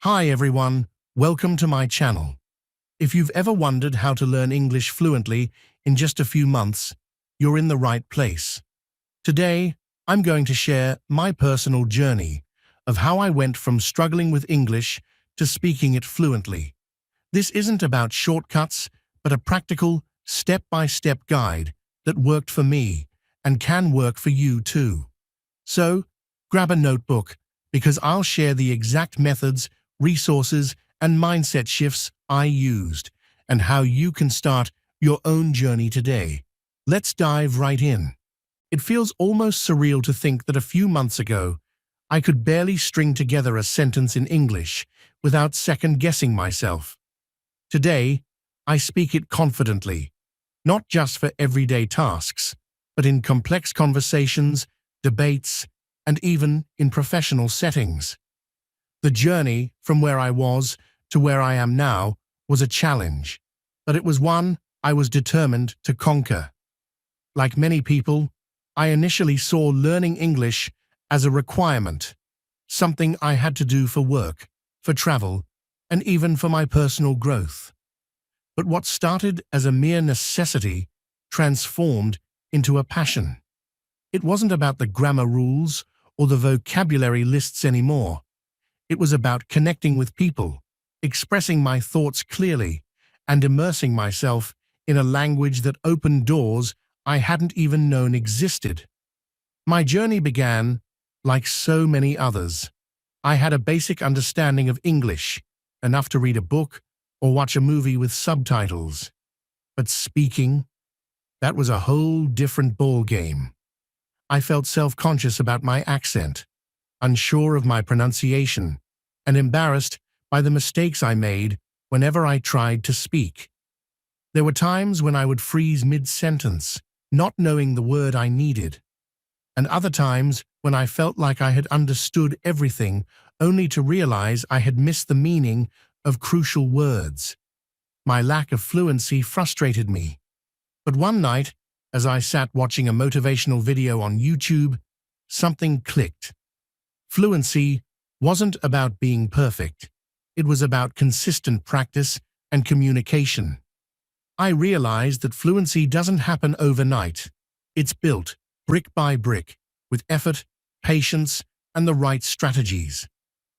Hi everyone, welcome to my channel. If you've ever wondered how to learn English fluently in just a few months, you're in the right place. Today, I'm going to share my personal journey of how I went from struggling with English to speaking it fluently. This isn't about shortcuts, but a practical, step-by-step guide that worked for me and can work for you too. So, grab a notebook because I'll share the exact methods, resources, and mindset shifts I used and how you can start your own journey today. Let's dive right in. It feels almost surreal to think that a few months ago, I could barely string together a sentence in English without second-guessing myself. Today, I speak it confidently, not just for everyday tasks, but in complex conversations, debates, and even in professional settings. The journey from where I was to where I am now was a challenge, but it was one I was determined to conquer. Like many people, I initially saw learning English as a requirement, something I had to do for work, for travel, and even for my personal growth. But what started as a mere necessity transformed into a passion. It wasn't about the grammar rules or the vocabulary lists anymore. It was about connecting with people, expressing my thoughts clearly, and immersing myself in a language that opened doors I hadn't even known existed. My journey began like so many others. I had a basic understanding of English, enough to read a book or watch a movie with subtitles. But speaking, that was a whole different ballgame. I felt self-conscious about my accent, unsure of my pronunciation, and embarrassed by the mistakes I made whenever I tried to speak. There were times when I would freeze mid-sentence, not knowing the word I needed, and other times when I felt like I had understood everything only to realize I had missed the meaning of crucial words. My lack of fluency frustrated me. But one night, as I sat watching a motivational video on YouTube, something clicked. Fluency wasn't about being perfect. It was about consistent practice and communication. I realized that fluency doesn't happen overnight. It's built, brick by brick, with effort, patience, and the right strategies.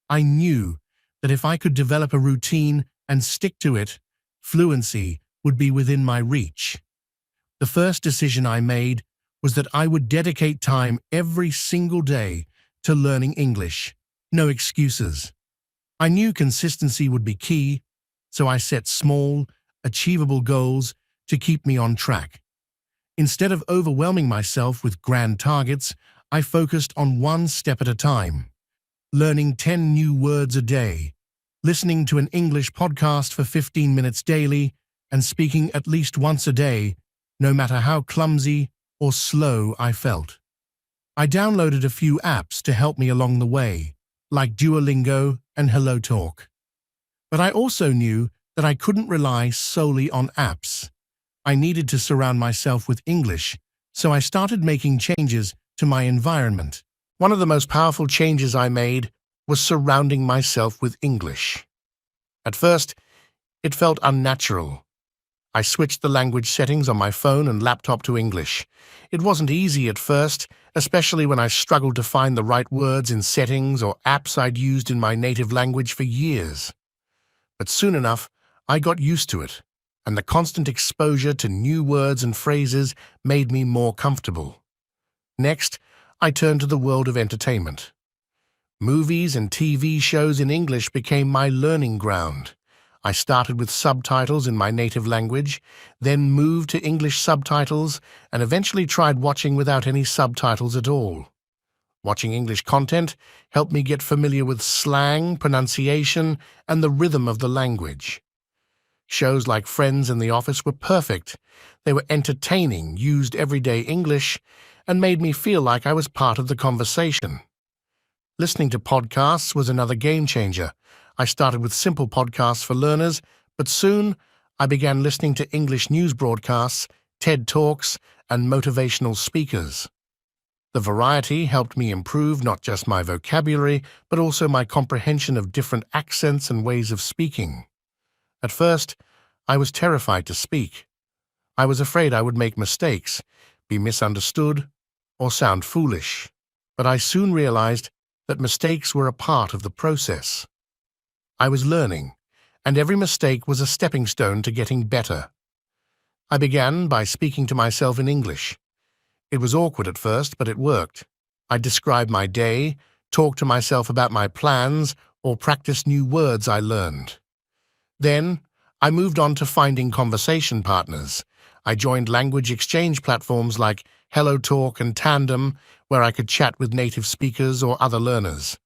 I knew that if I could develop a routine and stick to it, fluency would be within my reach. The first decision I made was that I would dedicate time every single day to learning English. No excuses. I knew consistency would be key, so I set small, achievable goals to keep me on track. Instead of overwhelming myself with grand targets, I focused on one step at a time. Learning 10 new words a day, listening to an English podcast for 15 minutes daily, and speaking at least once a day, no matter how clumsy or slow I felt. I downloaded a few apps to help me along the way, like Duolingo and HelloTalk. But I also knew that I couldn't rely solely on apps. I needed to surround myself with English, so I started making changes to my environment. One of the most powerful changes I made was surrounding myself with English. At first, it felt unnatural. I switched the language settings on my phone and laptop to English. It wasn't easy at first, especially when I struggled to find the right words in settings or apps I'd used in my native language for years. But soon enough, I got used to it, and the constant exposure to new words and phrases made me more comfortable. Next, I turned to the world of entertainment. Movies and TV shows in English became my learning ground. I started with subtitles in my native language, then moved to English subtitles, and eventually tried watching without any subtitles at all. Watching English content helped me get familiar with slang, pronunciation, and the rhythm of the language. Shows like Friends and The Office were perfect. They were entertaining, used everyday English, and made me feel like I was part of the conversation. Listening to podcasts was another game changer. I started with simple podcasts for learners, but soon I began listening to English news broadcasts, TED Talks, and motivational speakers. The variety helped me improve not just my vocabulary, but also my comprehension of different accents and ways of speaking. At first, I was terrified to speak. I was afraid I would make mistakes, be misunderstood, or sound foolish. But I soon realized that mistakes were a part of the process. I was learning, and every mistake was a stepping stone to getting better. I began by speaking to myself in English. It was awkward at first, but it worked. I'd describe my day, talk to myself about my plans, or practice new words I learned. Then, I moved on to finding conversation partners. I joined language exchange platforms like HelloTalk and Tandem, where I could chat with native speakers or other learners.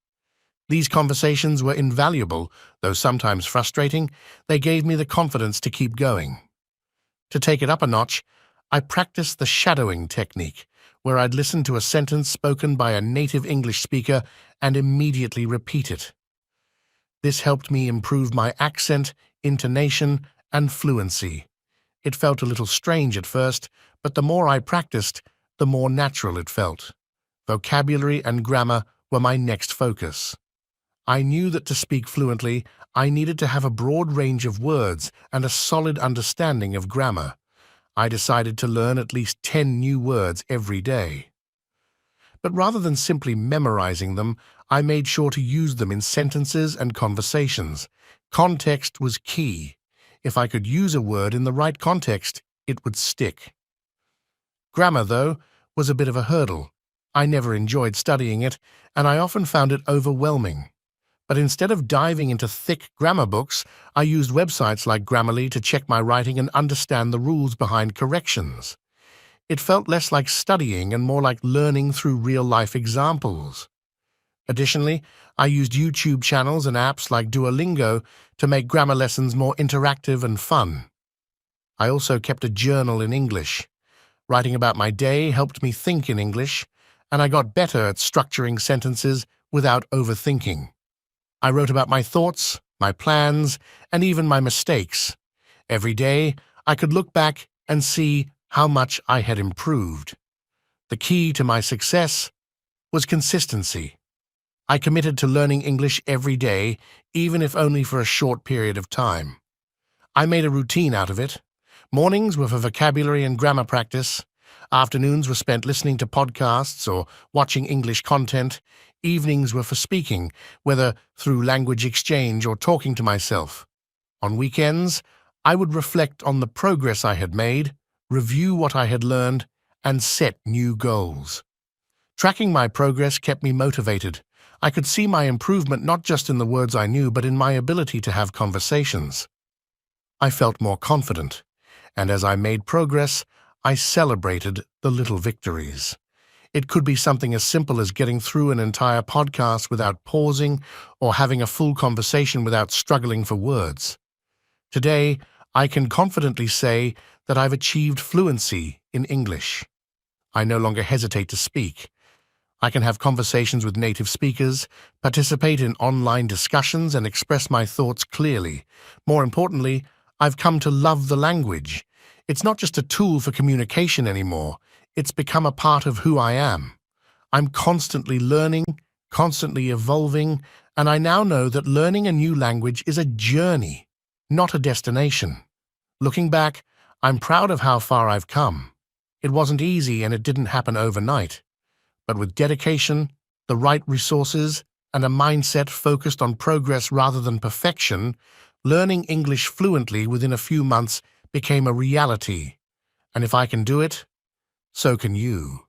These conversations were invaluable, though sometimes frustrating. They gave me the confidence to keep going. To take it up a notch, I practiced the shadowing technique, where I'd listen to a sentence spoken by a native English speaker and immediately repeat it. This helped me improve my accent, intonation, and fluency. It felt a little strange at first, but the more I practiced, the more natural it felt. Vocabulary and grammar were my next focus. I knew that to speak fluently, I needed to have a broad range of words and a solid understanding of grammar. I decided to learn at least 10 new words every day. But rather than simply memorizing them, I made sure to use them in sentences and conversations. Context was key. If I could use a word in the right context, it would stick. Grammar, though, was a bit of a hurdle. I never enjoyed studying it, and I often found it overwhelming. But instead of diving into thick grammar books, I used websites like Grammarly to check my writing and understand the rules behind corrections. It felt less like studying and more like learning through real-life examples. Additionally, I used YouTube channels and apps like Duolingo to make grammar lessons more interactive and fun. I also kept a journal in English. Writing about my day helped me think in English, and I got better at structuring sentences without overthinking. I wrote about my thoughts, my plans, and even my mistakes. Every day, I could look back and see how much I had improved. The key to my success was consistency. I committed to learning English every day, even if only for a short period of time. I made a routine out of it. Mornings were for vocabulary and grammar practice. Afternoons were spent listening to podcasts or watching English content. Evenings were for speaking, whether through language exchange or talking to myself. On weekends, I would reflect on the progress I had made, review what I had learned, and set new goals. Tracking my progress kept me motivated. I could see my improvement not just in the words I knew, but in my ability to have conversations. I felt more confident, and as I made progress, I celebrated the little victories. It could be something as simple as getting through an entire podcast without pausing or having a full conversation without struggling for words. Today, I can confidently say that I've achieved fluency in English. I no longer hesitate to speak. I can have conversations with native speakers, participate in online discussions, and express my thoughts clearly. More importantly, I've come to love the language. It's not just a tool for communication anymore. It's become a part of who I am. I'm constantly learning, constantly evolving, and I now know that learning a new language is a journey, not a destination. Looking back, I'm proud of how far I've come. It wasn't easy and it didn't happen overnight. But with dedication, the right resources, and a mindset focused on progress rather than perfection, learning English fluently within a few months became a reality. And if I can do it, so can you.